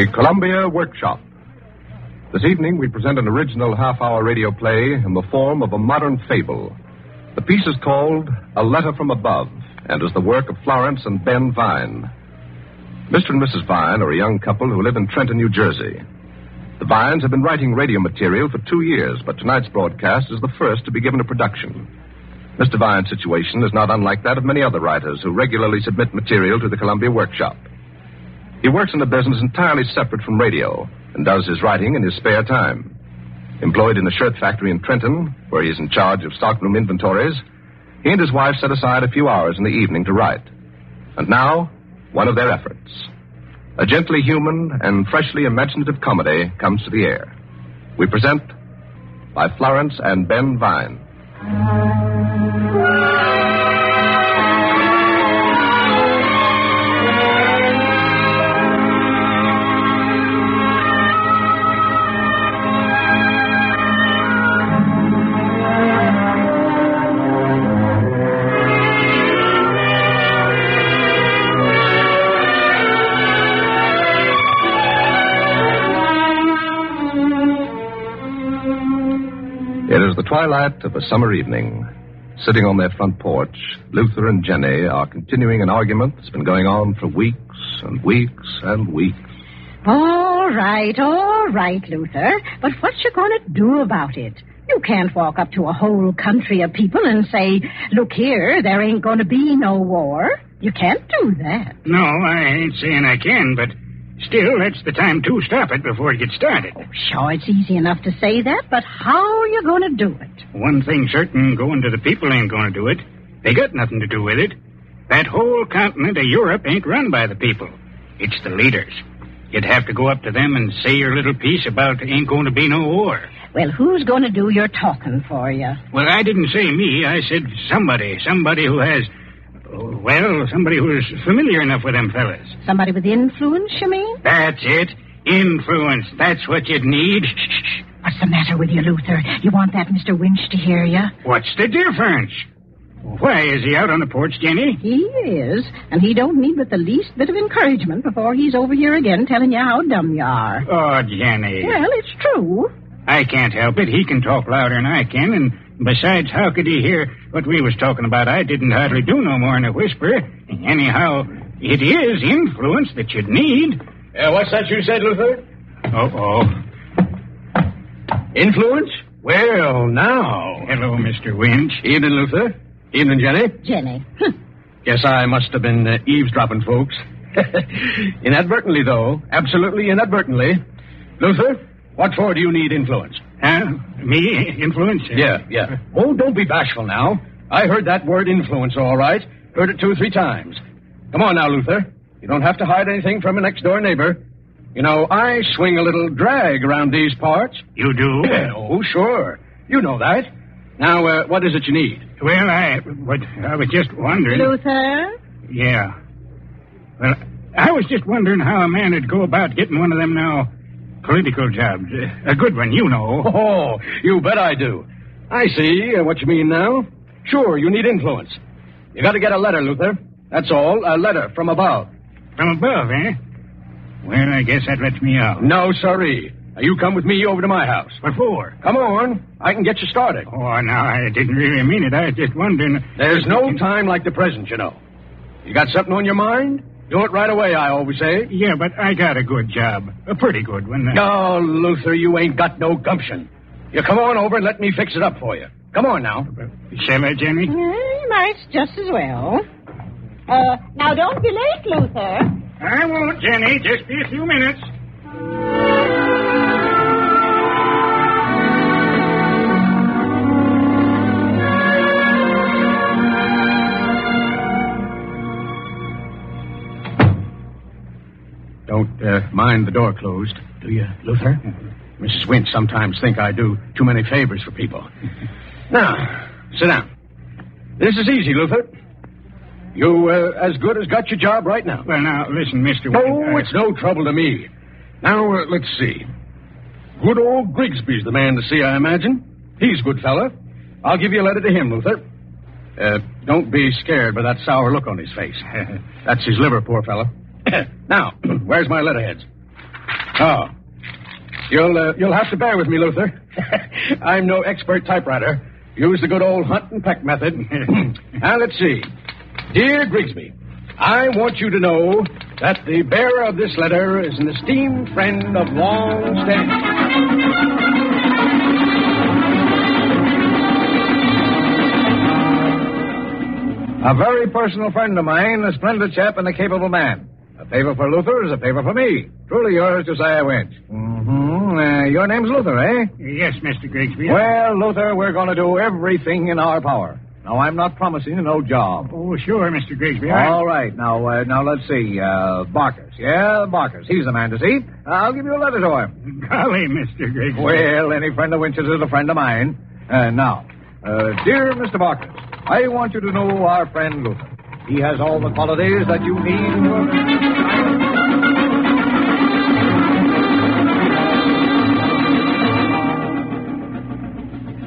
The Columbia Workshop. This evening we present an original half-hour radio play in the form of a modern fable. The piece is called A Letter from Above and is the work of Florence and Ben Vine. Mr. and Mrs. Vine are a young couple who live in Trenton, New Jersey. The Vines have been writing radio material for 2 years, but tonight's broadcast is the first to be given a production. Mr. Vine's situation is not unlike that of many other writers who regularly submit material to the Columbia Workshop. He works in a business entirely separate from radio and does his writing in his spare time. Employed in a shirt factory in Trenton, where he is in charge of stockroom inventories, he and his wife set aside a few hours in the evening to write. And now, one of their efforts. A gently human and freshly imaginative comedy comes to the air. We present by Florence and Ben Vine. It is the twilight of a summer evening. Sitting on their front porch, Luther and Jenny are continuing an argument that's been going on for weeks and weeks and weeks. All right, Luther. But what you going to do about it? You can't walk up to a whole country of people and say, look here, there ain't going to be no war. You can't do that. No, I ain't saying I can, but still, that's the time to stop it before it gets started. Oh, sure, it's easy enough to say that, but how are you going to do it? One thing certain, going to the people ain't going to do it. They got nothing to do with it. That whole continent of Europe ain't run by the people. It's the leaders. You'd have to go up to them and say your little piece about ain't going to be no war. Well, who's going to do your talking for you? Well, I didn't say me. I said somebody who has... Well, somebody who's familiar enough with them fellas. Somebody with influence, you mean? That's it. Influence. That's what you'd need. Shh. What's the matter with you, Luther? You want that Mr. Winch to hear you? What's the difference? Why, is he out on the porch, Jenny? He is, and he don't need but the least bit of encouragement before he's over here again telling you how dumb you are. Oh, Jenny. Well, it's true. I can't help it. He can talk louder than I can, and besides, how could he hear what we was talking about? I didn't hardly do no more than a whisper. Anyhow, it is influence that you'd need. What's that you said, Luther? Uh-oh. Influence? Well, now. Hello, Mr. Winch. Evening, Luther. Evening, Jenny. Jenny. Guess I must have been eavesdropping, folks. Inadvertently, though. Absolutely inadvertently. Luther, what for do you need influence? Me? Influence? Yeah. Oh, don't be bashful now. I heard that word influence all right. Heard it 2 or 3 times. Come on now, Luther. You don't have to hide anything from a next-door neighbor. You know, I swing a little drag around these parts. You do? Oh, sure. You know that. Now, what is it you need? Well, I was just wondering... Luther? Yeah. Well, I was just wondering how a man would go about getting one of them now political jobs. A good one, you know. Oh, you bet I do. I see what you mean now. Sure, you need influence. You got to get a letter, Luther. That's all. A letter from above. From above, eh? Well, I guess that lets me out. No, sirree. Now, you come with me over to my house. What for? Come on. I can get you started. Oh, no, I didn't really mean it. I was just wondering... There's no time like the present, you know. You got something on your mind? Do it right away, I always say. Yeah, but I got a good job. A pretty good one. Oh, Luther, you ain't got no gumption. You come on over and let me fix it up for you. Come on now. Shall I, Jenny? You might just as well. Now, don't be late, Luther. I won't, Jenny. Just be a few minutes. Don't mind the door closed, do you, Luther? Mrs. Winch sometimes think I do too many favors for people. Now, sit down. This is easy, Luther. You as good as got your job right now. Well, now, listen, Mr. Oh, it's no trouble to me. Now, let's see. Good old Grigsby's the man to see, I imagine. He's a good fella. I'll give you a letter to him, Luther. Don't be scared by that sour look on his face. That's his liver, poor fella. Now, where's my letterheads? Oh. You'll have to bear with me, Luther. I'm no expert typewriter. Use the good old hunt and peck method. Now, let's see. Dear Grigsby, I want you to know that the bearer of this letter is an esteemed friend of long standing. A very personal friend of mine, a splendid chap and a capable man. A favor for Luther is a favor for me. Truly yours, Josiah Winch. Your name's Luther, eh? Yes, Mr. Grigsby. Well, Luther, we're going to do everything in our power. Now, I'm not promising you no job. Oh, sure, Mr. Grigsby. All right. Now, let's see. Barkers. Yeah, Barkers. He's the man to see. I'll give you a letter to him. Golly, Mr. Grigsby. Well, any friend of Winch's is a friend of mine. Now, dear Mr. Barkers, I want you to know our friend Luther. He has all the qualities that you need in your...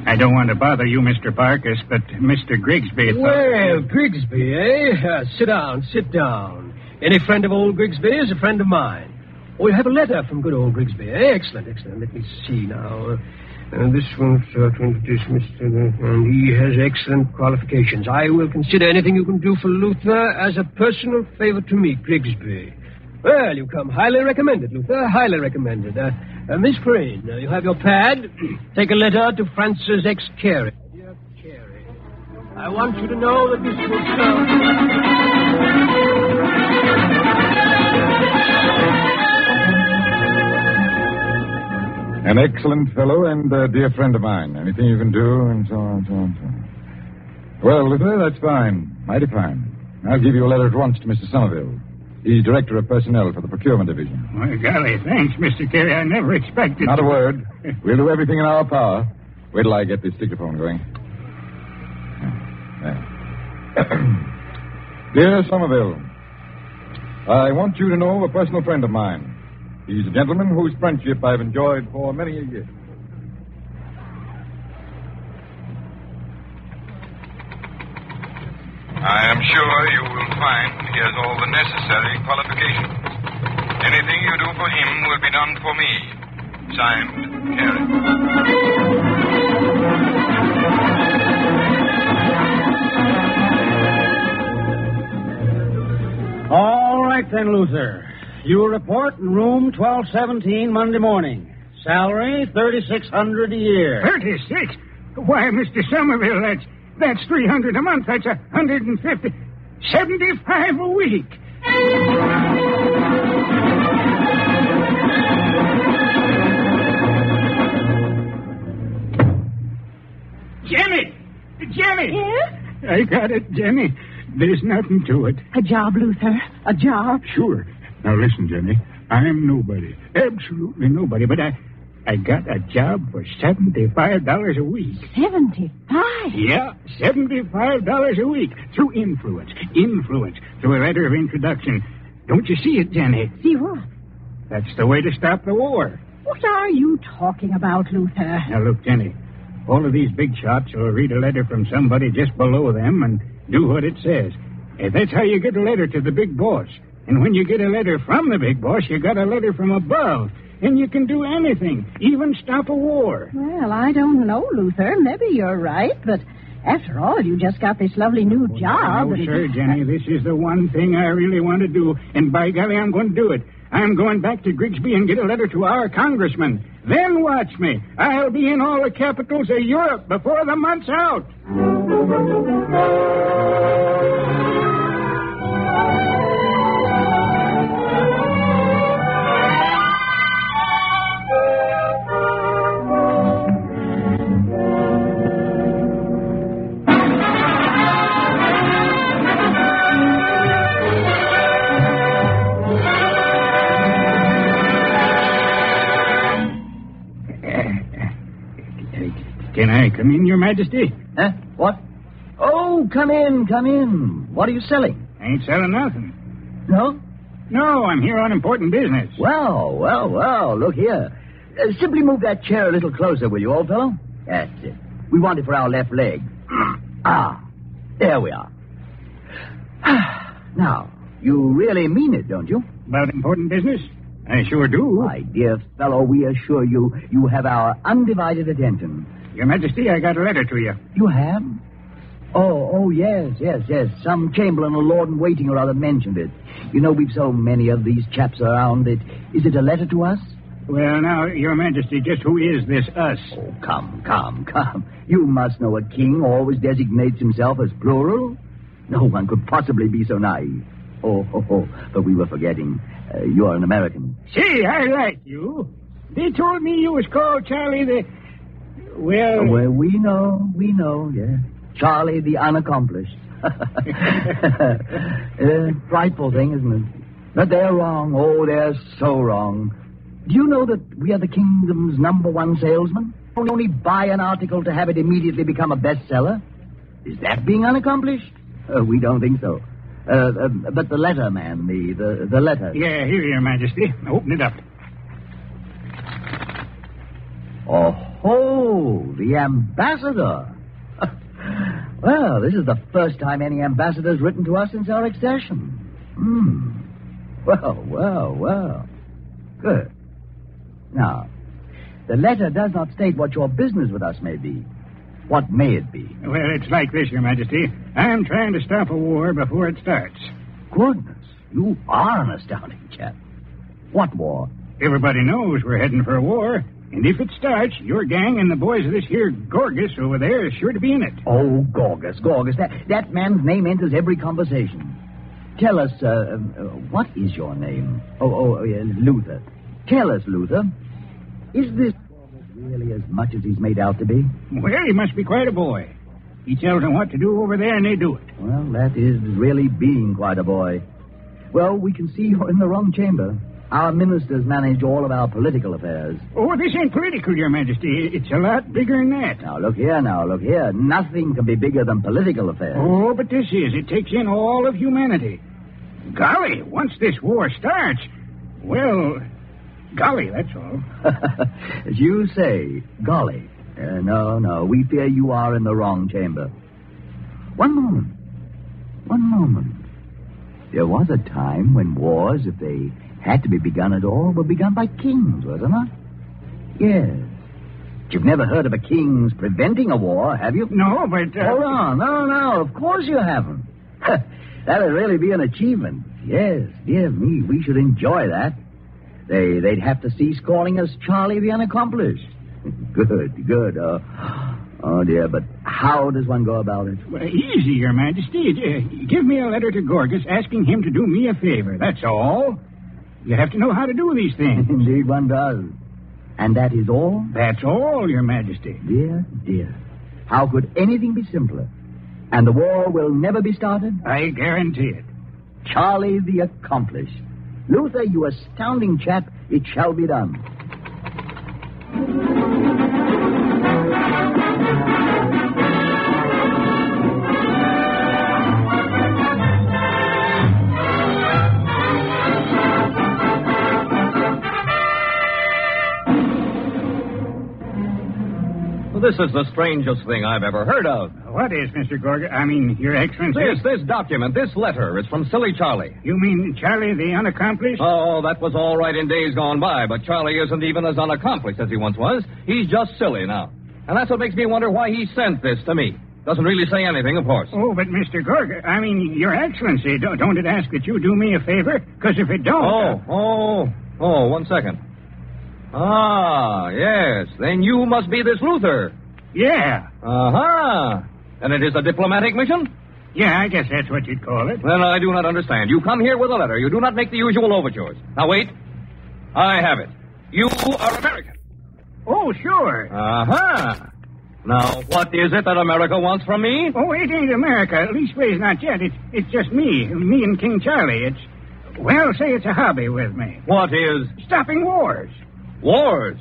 I don't want to bother you, Mr. Barkers, but Mr. Grigsby... Well, Grigsby, eh? Sit down. Any friend of old Grigsby is a friend of mine. Oh, you have a letter from good old Grigsby, eh? Excellent. Let me see now. This one's to introduce Mr. And he has excellent qualifications. I will consider anything you can do for Luther as a personal favor to me, Grigsby. Well, you come highly recommended, Luther. Highly recommended. Miss Crane, you have your pad. Take a letter to Francis X. Carey. Dear Carey, I want you to know that this will serve... An excellent fellow and a dear friend of mine. Anything you can do, and so on, so on, so on. Well, Luther, that's fine. Mighty fine. I'll give you a letter at once to Mr. Somerville. He's Director of Personnel for the Procurement Division. Well, golly, thanks, Mr. Carey. I never expected... Not a word. We'll do everything in our power. Wait till I get this dictaphone going. Dear Somerville, I want you to know a personal friend of mine. He's a gentleman whose friendship I've enjoyed for many a year. I am sure you will find he has all the necessary qualifications. Anything you do for him will be done for me. Signed, Carey. All right, then, Luther. You report in room 1217 Monday morning. Salary, $3,600 a year. 36? Why, Mr. Somerville, that's $300 a month. That's $150. 75 a week. Jenny! Yes? I got it, Jenny. There's nothing to it. A job, Luther. A job. Sure. Now, listen, Jenny. I'm nobody. Absolutely nobody. But I got a job for $75 a week. 75? Yeah, $75 a week. Through influence. Through a letter of introduction. Don't you see it, Jenny? See what? That's the way to stop the war. What are you talking about, Luther? Now, look, Jenny. All of these big shots will read a letter from somebody just below them and do what it says. That's how you get a letter to the big boss. And when you get a letter from the big boss, you got a letter from above. And you can do anything, even stop a war. Well, I don't know, Luther. Maybe you're right, but after all, you just got this lovely new job. No, sir, Jenny. This is the one thing I really want to do. And by golly, I'm going to do it. I'm going back to Grigsby and get a letter to our congressman. Then watch me. I'll be in all the capitals of Europe before the month's out. Can I come in, Your Majesty? Huh? What? Oh, come in. What are you selling? I ain't selling nothing. No? No, I'm here on important business. Well, look here. Simply move that chair a little closer, will you, old fellow? That's it. We want it for our left leg. There we are. Now, you really mean it, don't you? About important business? I sure do. My dear fellow, we assure you, you have our undivided attention. Your Majesty, I got a letter to you. You have? Oh, yes. Some chamberlain or lord-in-waiting or other mentioned it. You know, we've so many of these chaps around. Is it a letter to us? Well, now, Your Majesty, just who is this us? Oh, come. You must know a king always designates himself as plural. No one could possibly be so naive. Oh, but we were forgetting. You're an American. See, I like you. They told me you was called Charlie the... Well... Well, we know, yeah. Charlie the Unaccomplished. Frightful thing, isn't it? But they're wrong. Oh, they're so wrong. Do you know that we are the kingdom's #1 salesman? We only buy an article to have it immediately become a bestseller. Is that being unaccomplished? We don't think so. But the letter, man, the letter. Yeah, here, Your Majesty. Open it up. Oh, the ambassador. Well, this is the first time any ambassador's written to us since our accession. Well. Good. Now, the letter does not state what your business with us may be. What may it be? Well, it's like this, Your Majesty. I'm trying to stop a war before it starts. Goodness, you are an astounding chap. What war? Everybody knows we're heading for a war. And if it starts, your gang and the boys of this here Gorgas over there is sure to be in it. Oh, Gorgas. That man's name enters every conversation. Tell us, what is your name? Luther. Tell us, Luther, is this really as much as he's made out to be? Well, he must be quite a boy. He tells them what to do over there, and they do it. Well, that is really being quite a boy. Well, we can see you're in the wrong chamber. Our ministers manage all of our political affairs. Oh, this ain't political, Your Majesty. It's a lot bigger than that. Now, look here. Nothing can be bigger than political affairs. Oh, but this is. It takes in all of humanity. Golly, once this war starts, well, golly, that's all. As you say, golly. No. We fear you are in the wrong chamber. One moment. There was a time when wars, if they had to be begun at all, were begun by kings, wasn't it? Yes. You've never heard of a king's preventing a war, have you? No, but... Hold on. No. Of course you haven't. That would really be an achievement. Yes, dear me, we should enjoy that. They'd have to cease calling us Charlie the Unaccomplished. Good. Oh, dear, but how does one go about it? Well, easy, Your Majesty. Give me a letter to Gorgas asking him to do me a favor, that's all. You have to know how to do these things. Indeed, one does. And that is all? That's all, Your Majesty. Dear. How could anything be simpler? And the war will never be started? I guarantee it. Charlie the Accomplished. Luther, you astounding chap, it shall be done. This is the strangest thing I've ever heard of. What is, Mr. Gorgas? I mean, Your Excellency? This document, this letter, is from Silly Charlie. You mean Charlie the Unaccomplished? Oh, that was all right in days gone by, but Charlie isn't even as unaccomplished as he once was. He's just silly now. And that's what makes me wonder why he sent this to me. Doesn't really say anything, of course. Oh, but Mr. Gorgas, I mean, Your Excellency, don't it ask that you do me a favor? Because if it don't... Oh, 1 second. Ah, yes. Then you must be this Luther. Yeah. Uh-huh. And it is a diplomatic mission? Yeah, I guess that's what you'd call it. Then I do not understand. You come here with a letter. You do not make the usual overtures. Now, wait. I have it. You are American. Oh, sure. Uh-huh. Now, what is it that America wants from me? Oh, it ain't America. Leastways, not yet. It's just me and King Charlie. Well, say it's a hobby with me. What is? Stopping wars. Wars?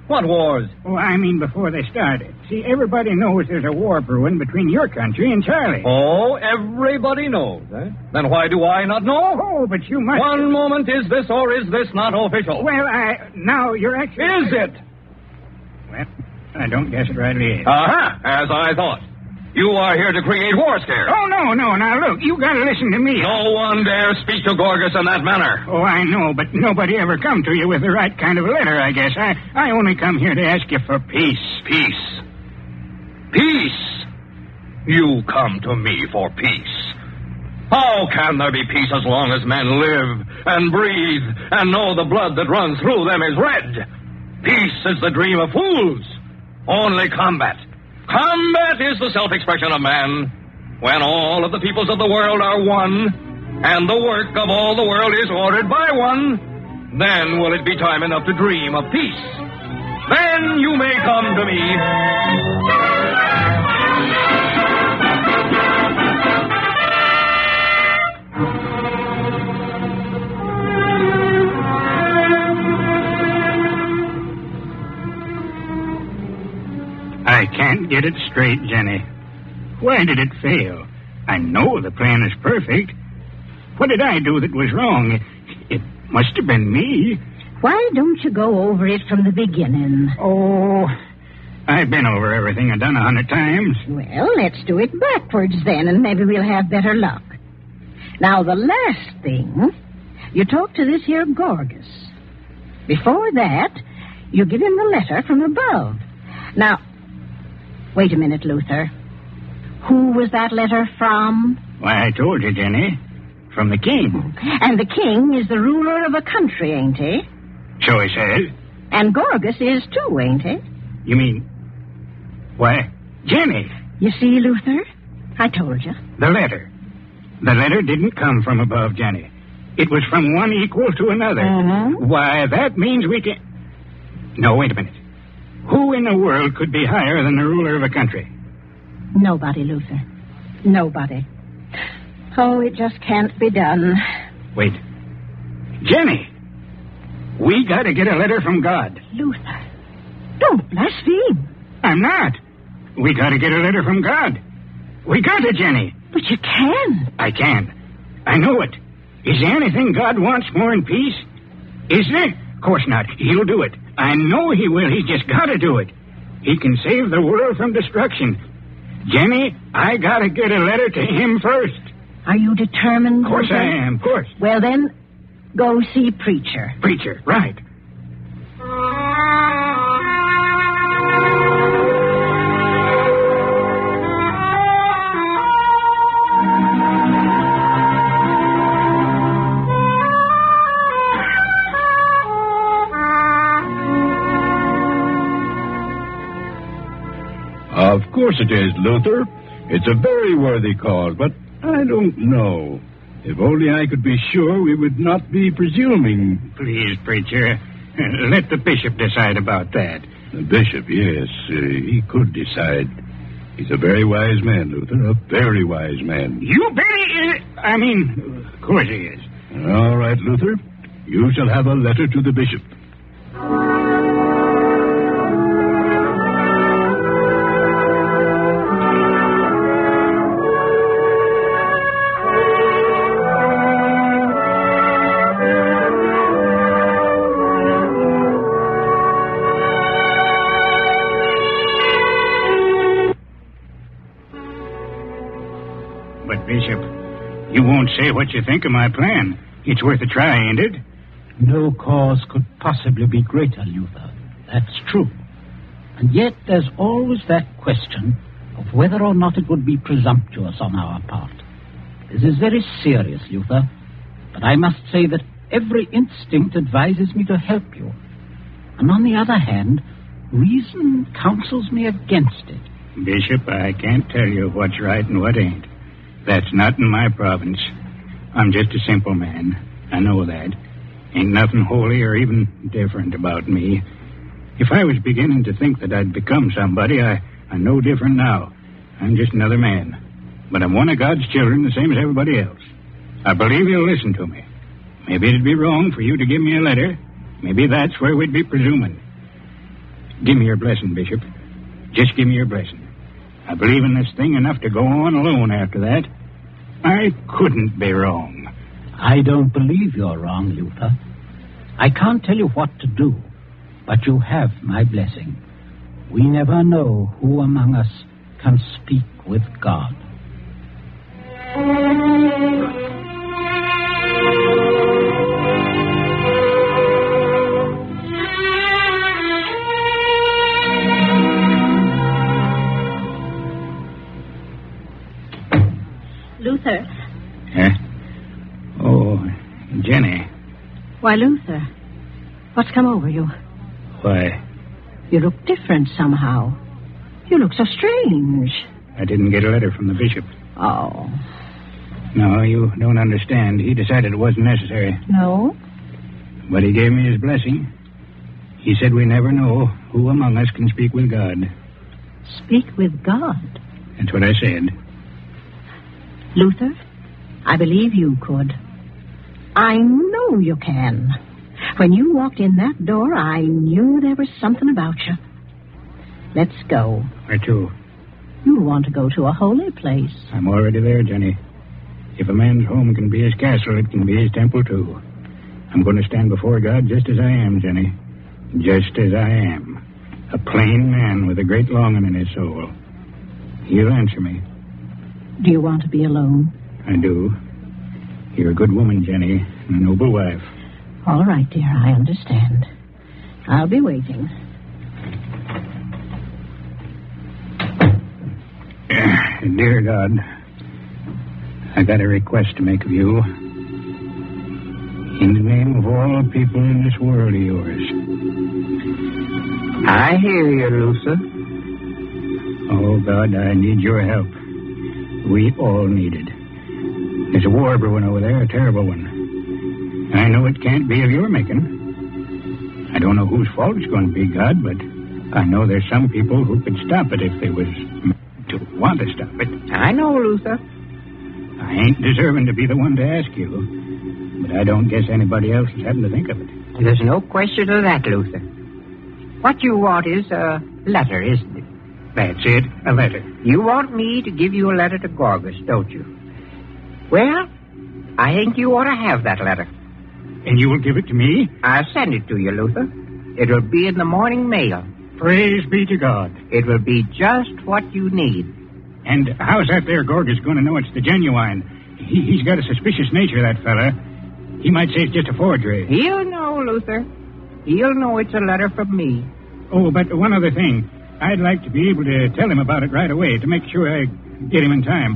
What wars? Oh, I mean before they started. See, everybody knows there's a war brewing between your country and Charlie. Oh, everybody knows, eh? Then why do I not know? Oh, but you must... One moment, is this or is this not official? Well, now you're actually... Is it? Well, I don't guess it rightly is. Aha, as I thought. You are here to create war scares. Oh, no. Now, look, you got to listen to me. No one dare speak to Gorgas in that manner. Oh, I know, but nobody ever come to you with the right kind of a letter, I guess. I only come here to ask you for peace. Peace. Peace. You come to me for peace. How can there be peace as long as men live and breathe and know the blood that runs through them is red? Peace is the dream of fools. Only combat. Combat is the self-expression of man. When all of the peoples of the world are one, and the work of all the world is ordered by one, then will it be time enough to dream of peace. Then you may come to me. I can't get it straight, Jenny. Why did it fail? I know the plan is perfect. What did I do that was wrong? It must have been me. Why don't you go over it from the beginning? Oh, I've been over everything and done 100 times. Well, let's do it backwards then, and maybe we'll have better luck. Now, the last thing, you talk to this here Gorgas. Before that, you give him the letter from above. Now, wait a minute, Luther. Who was that letter from? Why, I told you, Jenny. From the king. And the king is the ruler of a country, ain't he? So he says. And Gorgas is too, ain't he? You mean... Why, Jenny. You see, Luther? I told you. The letter. The letter didn't come from above, Jenny. It was from one equal to another. Mm-hmm. Why, that means we can... No, wait a minute. Who in the world could be higher than the ruler of a country? Nobody, Luther. Nobody. Oh, it just can't be done. Wait. Jenny! We got to get a letter from God. Luther, don't blaspheme. I'm not. We got to get a letter from God. We got it, Jenny. But you can. I can. I know it. Is there anything God wants more than peace? Is there? Of course not. He'll do it. I know he will. He's just got to do it. He can save the world from destruction. Jenny, I got to get a letter to him first. Are you determined? Of course Luther? I am, of course. Well, then, go see Preacher. Preacher, right. Of course it is, Luther. It's a very worthy cause, but I don't know. If only I could be sure we would not be presuming. Please, preacher, let the bishop decide about that. The bishop, yes, he could decide. He's a very wise man, Luther, a very wise man. You bet he is. I mean, of course he is. All right, Luther. You shall have a letter to the bishop. But, Bishop, you won't say what you think of my plan. It's worth a try, ain't it? No cause could possibly be greater, Luther. That's true. And yet there's always that question of whether or not it would be presumptuous on our part. This is very serious, Luther, but I must say that every instinct advises me to help you. And on the other hand, reason counsels me against it. Bishop, I can't tell you what's right and what ain't. That's not in my province. I'm just a simple man. I know that. Ain't nothing holy or even different about me. If I was beginning to think that I'd become somebody, I'm no different now. I'm just another man. But I'm one of God's children, the same as everybody else. I believe you'll listen to me. Maybe it'd be wrong for you to give me a letter. Maybe that's where we'd be presuming. Give me your blessing, Bishop. Just give me your blessing. I believe in this thing enough to go on alone after that. I couldn't be wrong. I don't believe you're wrong, Luther. I can't tell you what to do, but you have my blessing. We never know who among us can speak with God. Luther. Huh? Oh, Jenny. Why, Luther, what's come over you? Why, You look different somehow. You look so strange. I didn't get a letter from the bishop. Oh. No, you don't understand. He decided it wasn't necessary. No? But he gave me his blessing. He said we never know who among us can speak with God. Speak with God. That's what I said. Luther, I believe you could. I know you can. When you walked in that door, I knew there was something about you. Let's go. Where to? You want to go to a holy place. I'm already there, Jenny. If a man's home can be his castle, it can be his temple, too. I'm going to stand before God just as I am, Jenny. Just as I am. A plain man with a great longing in his soul. He'll answer me. Do you want to be alone? I do. You're a good woman, Jenny, and a noble wife. All right, dear, I understand. I'll be waiting. Dear God, I got a request to make of you. In the name of all people in this world of yours. I hear you, Luther. Oh, God, I need your help. We all need it. There's a war brewing over there, a terrible one. I know it can't be of your making. I don't know whose fault it's going to be, God, but I know there's some people who could stop it if they was to want to stop it. I know, Luther. I ain't deserving to be the one to ask you, but I don't guess anybody else has happened to think of it. There's no question of that, Luther. What you want is a letter, isn't it? That's it, a letter. You want me to give you a letter to Gorgas, don't you? Well, I think you ought to have that letter. And you will give it to me? I'll send it to you, Luther. It will be in the morning mail. Praise be to God. It will be just what you need. And how's that there Gorgas going to know it's the genuine? He's got a suspicious nature, that fella. He might say it's just a forgery. He'll know, Luther. He'll know it's a letter from me. Oh, but one other thing. I'd like to be able to tell him about it right away to make sure I get him in time.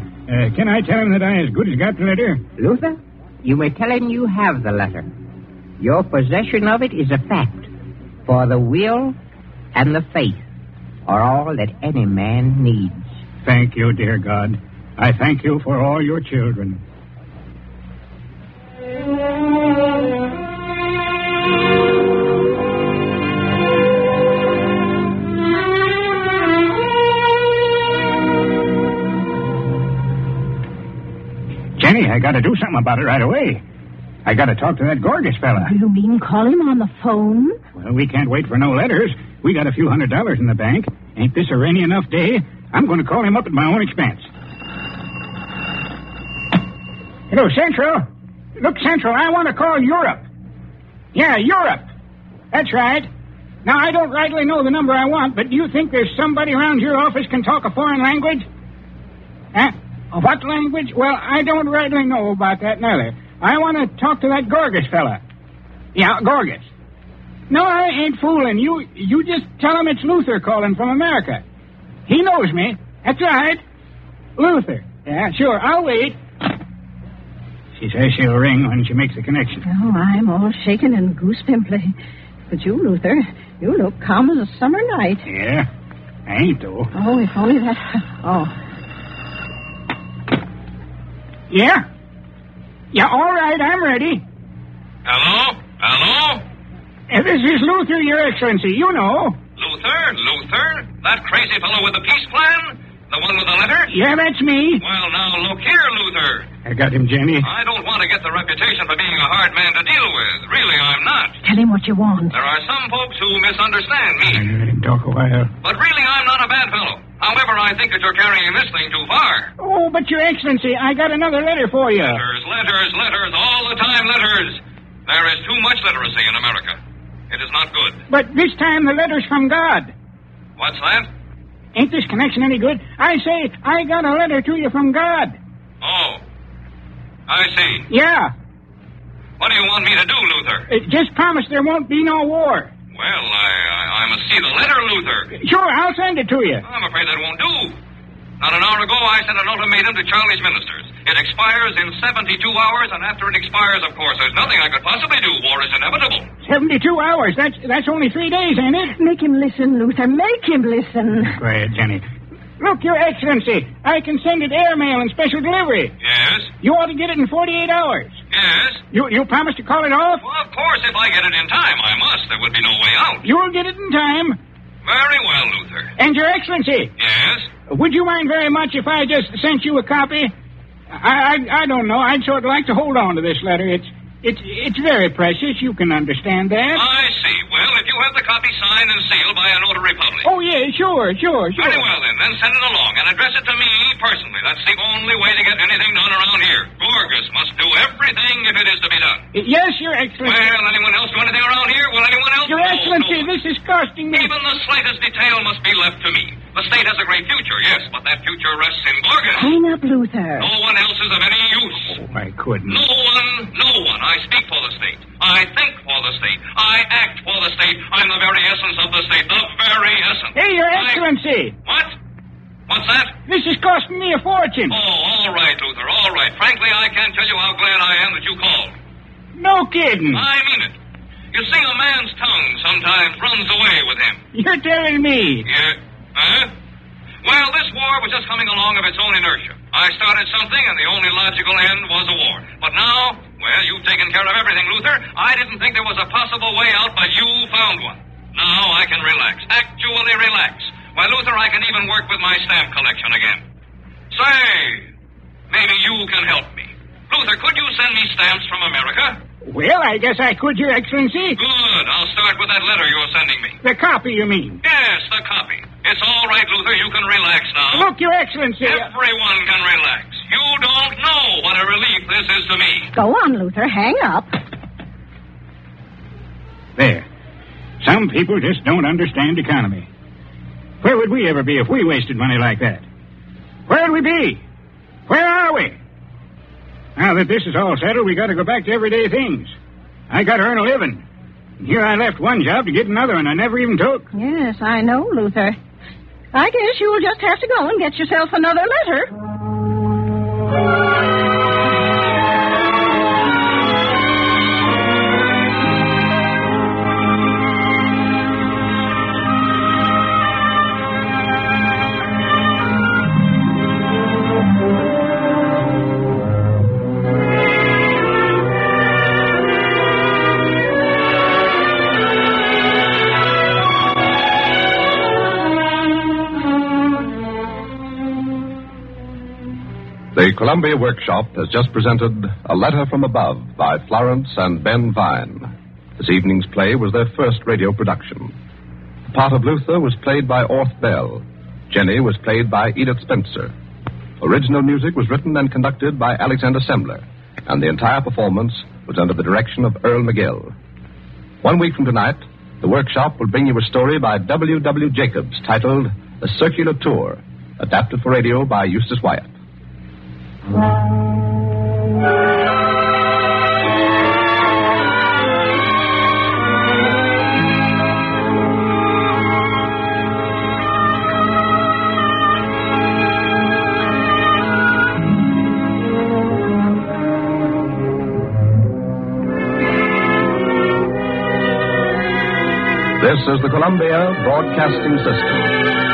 Can I tell him that I as good as got the letter? Luther, you may tell him you have the letter. Your possession of it is a fact. For the will and the faith are all that any man needs. Thank you, dear God. I thank you for all your children. Jenny, I got to do something about it right away. I got to talk to that Gorgas fella. Do you mean call him on the phone? Well, we can't wait for no letters. We got a few $100s in the bank. Ain't this a rainy enough day? I'm going to call him up at my own expense. Hello, Central. Look, Central, I want to call Europe. Yeah, Europe. That's right. Now, I don't rightly know the number I want, but do you think there's somebody around your office can talk a foreign language? Huh? What language? Well, I don't rightly know about that neither. I want to talk to that Gorgas fella. Yeah, Gorgas. No, I ain't fooling. You just tell him it's Luther calling from America. He knows me. That's right. Luther. Yeah, sure. I'll wait. She says she'll ring when she makes the connection. Oh, I'm all shaken and goose-pimply. But you, Luther, you look calm as a summer night. Yeah, I ain't, though. Oh, if only that... Oh. Yeah? Yeah, all right, I'm ready. Hello? Hello? This is Luther, Your Excellency. You know. Luther? That crazy fellow with the peace plan? The one with the letter? Yeah, that's me. Well, now, look here, Luther. I got him, Jenny. I don't want to get the reputation for being a hard man to deal with. Really, I'm not. Tell him what you want. There are some folks who misunderstand me. Let him talk a while. But really, I'm not a bad fellow. However, I think that you're carrying this thing too far. Oh, but Your Excellency, I got another letter for you. Letters, all the time letters. There is too much literacy in America. It is not good. But this time the letter's from God. What's that? Ain't this connection any good? I say, I got a letter to you from God. Oh. I see. Yeah. What do you want me to do, Luther? Just promise there won't be no war. Well, I must see the letter, Luther. Sure, I'll send it to you. I'm afraid that won't do. Not an hour ago, I sent an ultimatum to Charlie's ministers. It expires in 72 hours, and after it expires, of course, there's nothing I could possibly do. War is inevitable. 72 hours? That's only 3 days, ain't it? Make him listen, Luther. Make him listen. Quiet, Jenny. Look, Your Excellency, I can send it airmail and special delivery. Yes? You ought to get it in 48 hours. Yes? You promise to call it off? Well, of course, if I get it in time, I must. There would be no way out. You'll get it in time. Very well, Luther. And, Your Excellency. Yes? Would you mind very much if I just sent you a copy? I don't know. I'd sort of like to hold on to this letter. It's very precious. You can understand that. I see. Well, if you have the copy signed and sealed by a notary public. Oh, yeah, sure. Very well, then send it along and address it to me personally. That's the only way to get anything done around here. Gorgas must do everything if it is to be done. Yes, Your Excellency. Well, anyone else do anything around here? Will anyone else? Your Excellency, no. This is costing me... Even the slightest detail must be left to me. The state has a great future, yes, but that future rests in Gorgas. Hang up, Luther. No one else is of any use. Oh, I couldn't. No one. I speak for the state. I think for the state. I act for the state. I'm the very essence of the state. The very essence. Hey, Your Excellency. What? What's that? This is costing me a fortune. Oh, all right, Luther, all right. Frankly, I can't tell you how glad I am that you called. No kidding. I mean it. You see, a man's tongue sometimes runs away with him. You're telling me. Yeah. Huh? Well, this war was just coming along of its own inertia. I started something, and the only logical end was a war. But now, well, you've taken care of everything, Luther. I didn't think there was a possible way out, but you found one. Now I can relax. Actually relax. Why, Luther, I can even work with my stamp collection again. Say, maybe you can help me. Luther, could you send me stamps from America? Well, I guess I could, Your Excellency. Good. I'll start with that letter you're sending me. The copy, you mean? Yes, the copy. It's all right, Luther. You can relax now. Look, Your Excellency. Everyone can relax. You don't know what a relief this is to me. Go on, Luther. Hang up. There. Some people just don't understand economy. Where would we ever be if we wasted money like that? Where'd we be? Where are we? Now that this is all settled, we got to go back to everyday things. I got to earn a living. And here I left one job to get another, and I never even took. Yes, I know, Luther. I guess you'll just have to go and get yourself another letter. The Columbia Workshop has just presented A Letter from Above by Florence and Ben Vine. This evening's play was their first radio production. The part of Luther was played by Orth Bell. Jenny was played by Edith Spencer. Original music was written and conducted by Alexander Semmler, and the entire performance was under the direction of Earl McGill. 1 week from tonight, the Workshop will bring you a story by W. W. Jacobs titled The Circular Tour, adapted for radio by Eustace Wyatt. This is the Columbia Broadcasting System.